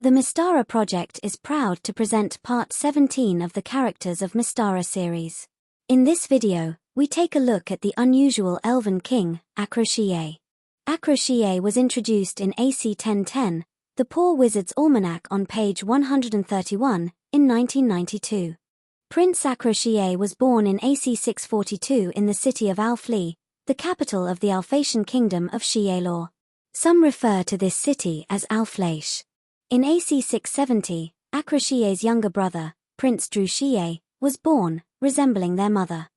The Mystara project is proud to present part 17 of the Characters of Mystara series. In this video, we take a look at the unusual elven king, Acroshiye. Acroshiye was introduced in AC 1010, the Poor Wizard's Almanac on page 131, in 1992. Prince Acroshiye was born in AC 642 in the city of Alfli, the capital of the Alphatian kingdom of Shiye-Lawr. Some refer to this city as Alfleish. In AC 670, Acroshiye's younger brother, Prince Shiye, was born, resembling their mother.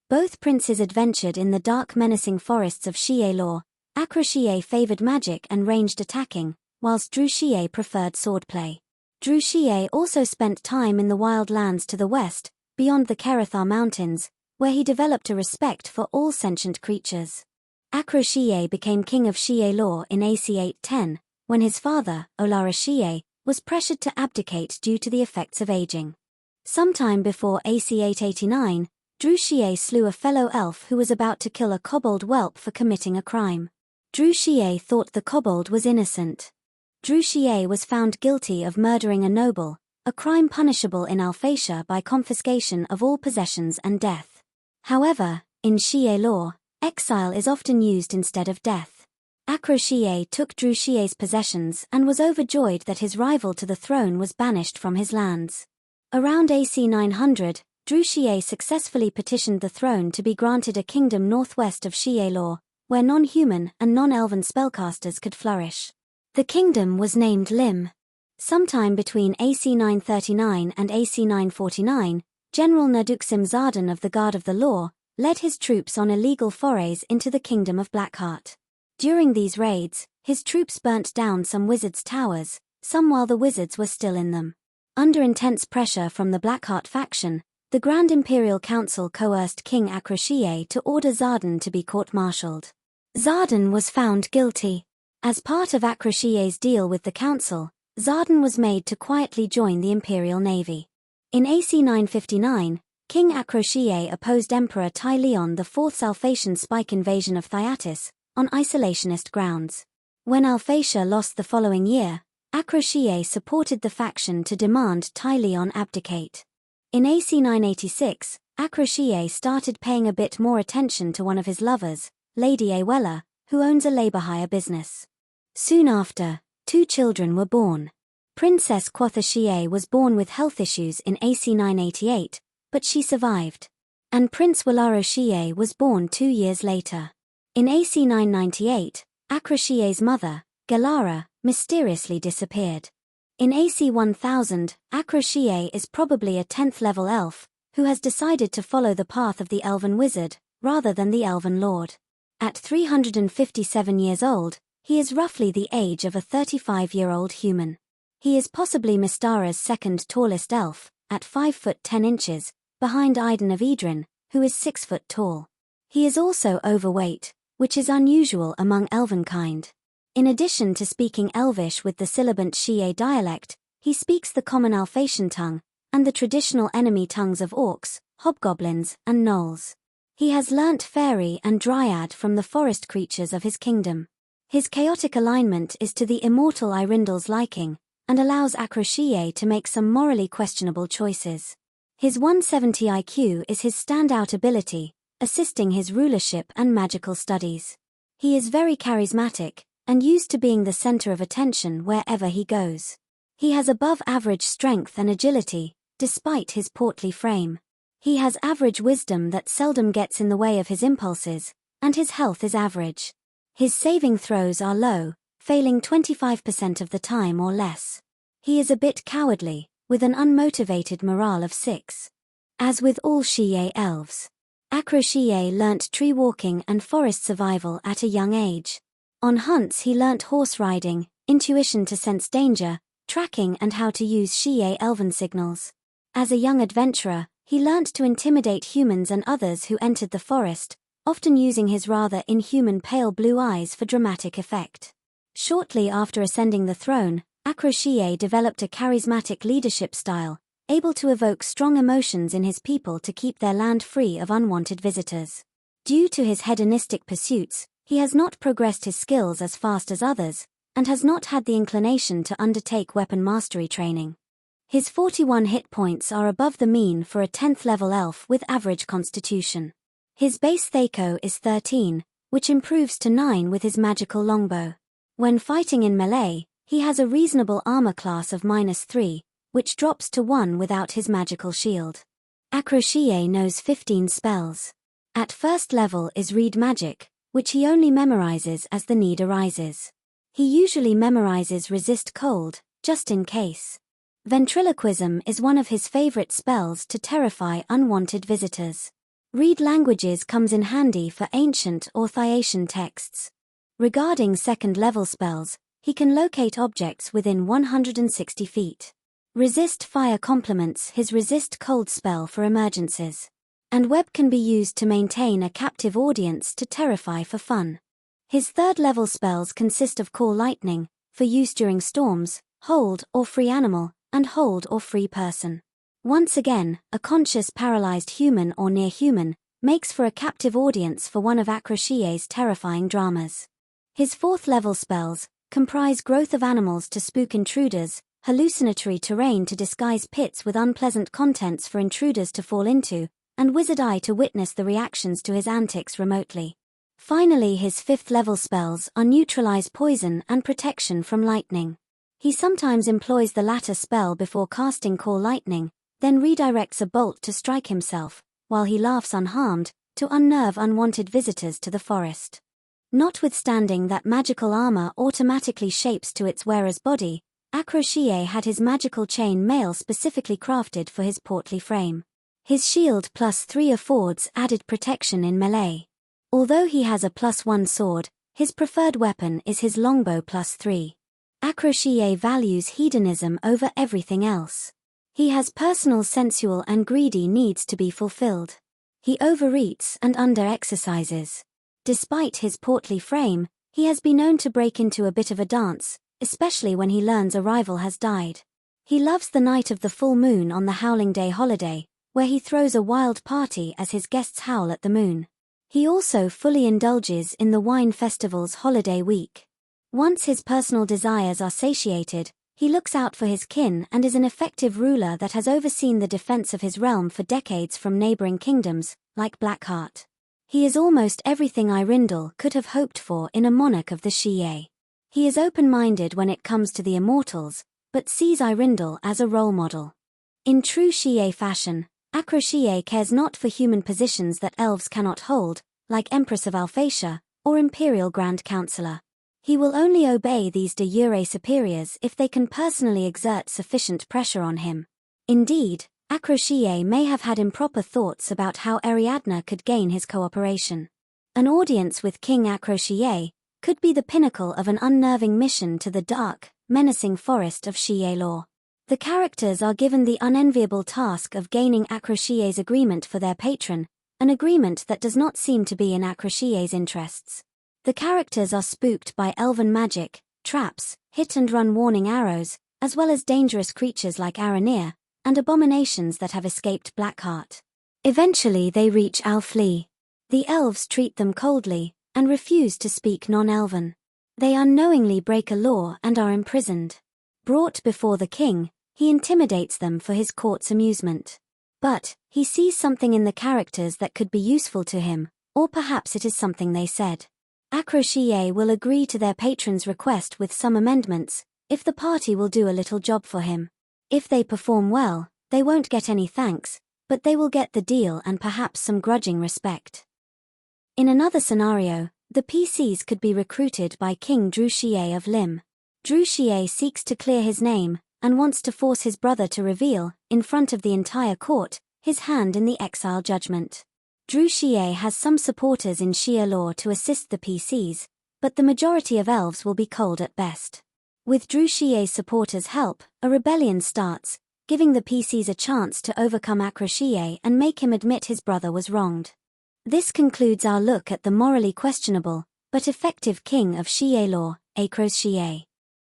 Both princes adventured in the dark menacing forests of Shiye-Lawr. Acroshiye favored magic and ranged attacking, whilst Shiye preferred swordplay. Shiye also spent time in the wild lands to the west, beyond the Kerathar Mountains, where he developed a respect for all sentient creatures. Acroshiye became King of Shiye-Lawr in AC 810, when his father, Acroshiye, was pressured to abdicate due to the effects of aging. Sometime before AC 889, Shiye slew a fellow elf who was about to kill a kobold whelp for committing a crime. Shiye thought the kobold was innocent. Shiye was found guilty of murdering a noble, a crime punishable in Alphatia by confiscation of all possessions and death. However, in Shiye-Lawr, exile is often used instead of death. Acroshiye took Shiye's possessions and was overjoyed that his rival to the throne was banished from his lands. Around AC 900, Shiye successfully petitioned the throne to be granted a kingdom northwest of Shiye-Lawr, where non-human and non-elven spellcasters could flourish. The kingdom was named Lim. Sometime between AC 939 and AC 949, General Naduksim Zardan of the Guard of the Law led his troops on illegal forays into the kingdom of Blackheart. During these raids, his troops burnt down some wizards' towers, some while the wizards were still in them. Under intense pressure from the Blackheart faction, the Grand Imperial Council coerced King Acroshiye to order Zardan to be court-martialed. Zardan was found guilty. As part of Acroshiye's deal with the council, Zardan was made to quietly join the Imperial Navy. In AC 959, King Acroshiye opposed Emperor Tai Leon IV's Alphatian spike invasion of Thyatis, on isolationist grounds. When Alphatia lost the following year, Acroshiye supported the faction to demand Tai Leon abdicate. In AC 986, Acroshiye started paying a bit more attention to one of his lovers, Lady Awella, who owns a labor hire business. Soon after, 2 children were born. Princess Acroshiye was born with health issues in AC 988, but she survived. And Prince Acroshiye was born 2 years later. In AC 998, Acroshiye's mother, Galara, mysteriously disappeared. In AC 1000, Acroshiye is probably a 10th level elf, who has decided to follow the path of the elven wizard, rather than the elven lord. At 357 years old, he is roughly the age of a 35-year-old human. He is possibly Mystara's second tallest elf, at 5 foot 10 inches, behind Aiden of Idrin, who is 6 foot tall. He is also overweight, which is unusual among elvenkind. In addition to speaking Elvish with the sibilant Shiye dialect, he speaks the common Alphatian tongue, and the traditional enemy tongues of orcs, hobgoblins, and gnolls. He has learnt fairy and dryad from the forest creatures of his kingdom. His chaotic alignment is to the immortal Irindal's liking, and allows Acroshiye to make some morally questionable choices. His 170 IQ is his standout ability, assisting his rulership and magical studies. He is very charismatic, and used to being the center of attention wherever he goes. He has above-average strength and agility, despite his portly frame. He has average wisdom that seldom gets in the way of his impulses, and his health is average. His saving throws are low, failing 25% of the time or less. He is a bit cowardly, with an unmotivated morale of 6. As with all Shiye elves, Acroshiye learnt tree walking and forest survival at a young age. On hunts he learnt horse riding, intuition to sense danger, tracking and how to use Shiye elven signals. As a young adventurer, he learnt to intimidate humans and others who entered the forest, often using his rather inhuman pale blue eyes for dramatic effect. Shortly after ascending the throne, Acroshiye developed a charismatic leadership style, able to evoke strong emotions in his people to keep their land free of unwanted visitors. Due to his hedonistic pursuits, he has not progressed his skills as fast as others, and has not had the inclination to undertake weapon mastery training. His 41 hit points are above the mean for a 10th level elf with average constitution. His base Thaco is 13, which improves to 9 with his magical longbow. When fighting in melee, he has a reasonable armor class of -3, which drops to 1 without his magical shield. Acroshiye knows 15 spells. At first level is Read Magic, which he only memorizes as the need arises. He usually memorizes Resist Cold, just in case. Ventriloquism is one of his favorite spells to terrify unwanted visitors. Read Languages comes in handy for ancient or Thaiatian texts. Regarding second-level spells, he can locate objects within 160 feet. Resist Fire complements his Resist Cold spell for emergencies. And Web can be used to maintain a captive audience to terrify for fun. His third-level spells consist of Call Lightning, for use during storms, Hold or Free Animal, and Hold or Free Person. Once again, a conscious paralyzed human or near-human makes for a captive audience for one of Acroshiye's terrifying dramas. His fourth-level spells comprise Growth of Animals to spook intruders, Hallucinatory Terrain to disguise pits with unpleasant contents for intruders to fall into, and Wizard Eye to witness the reactions to his antics remotely. Finally, his fifth-level spells are Neutralize Poison and Protection from Lightning. He sometimes employs the latter spell before casting Call Lightning, then redirects a bolt to strike himself, while he laughs unharmed, to unnerve unwanted visitors to the forest. Notwithstanding that magical armor automatically shapes to its wearer's body, Acroshiye had his magical chain mail specifically crafted for his portly frame. His shield +3 affords added protection in melee. Although he has a +1 sword, his preferred weapon is his longbow +3. Acroshiye values hedonism over everything else. He has personal sensual and greedy needs to be fulfilled. He overeats and under-exercises. Despite his portly frame, he has been known to break into a bit of a dance, especially when he learns a rival has died. He loves the night of the full moon on the Howling Day holiday, where he throws a wild party as his guests howl at the moon. He also fully indulges in the wine festival's holiday week. Once his personal desires are satiated, he looks out for his kin and is an effective ruler that has overseen the defense of his realm for decades from neighboring kingdoms, like Blackheart. He is almost everything Eärendil could have hoped for in a monarch of the Shiye. He is open-minded when it comes to the immortals, but sees Eärendil as a role model. In true Shiye fashion, Acroshiye cares not for human positions that elves cannot hold, like Empress of Alphatia, or Imperial Grand Counselor. He will only obey these de jure superiors if they can personally exert sufficient pressure on him. Indeed, Acroshiye may have had improper thoughts about how Ariadne could gain his cooperation. An audience with King Acroshiye could be the pinnacle of an unnerving mission to the dark, menacing forest of Shiye-Lawr. The characters are given the unenviable task of gaining Acroshiye's agreement for their patron, an agreement that does not seem to be in Acroshiye's interests. The characters are spooked by elven magic, traps, hit-and-run warning arrows, as well as dangerous creatures like Aranir, and abominations that have escaped Blackheart. Eventually they reach Alflee. The elves treat them coldly, and refuse to speak non-elven. They unknowingly break a law and are imprisoned. Brought before the king, he intimidates them for his court's amusement. But, he sees something in the characters that could be useful to him, or perhaps it is something they said. Acroshiye will agree to their patron's request with some amendments, if the party will do a little job for him. If they perform well, they won't get any thanks, but they will get the deal and perhaps some grudging respect. In another scenario, the PCs could be recruited by King Drushiye of Lim. Drushiye seeks to clear his name, and wants to force his brother to reveal, in front of the entire court, his hand in the exile judgment. Drushiye has some supporters in Shiye-Lawr to assist the PCs, but the majority of elves will be cold at best. With Drushiye's supporters' help, a rebellion starts, giving the PCs a chance to overcome Acroshiye and make him admit his brother was wronged. This concludes our look at the morally questionable, but effective king of Shiye-Lawr, Acroshiye.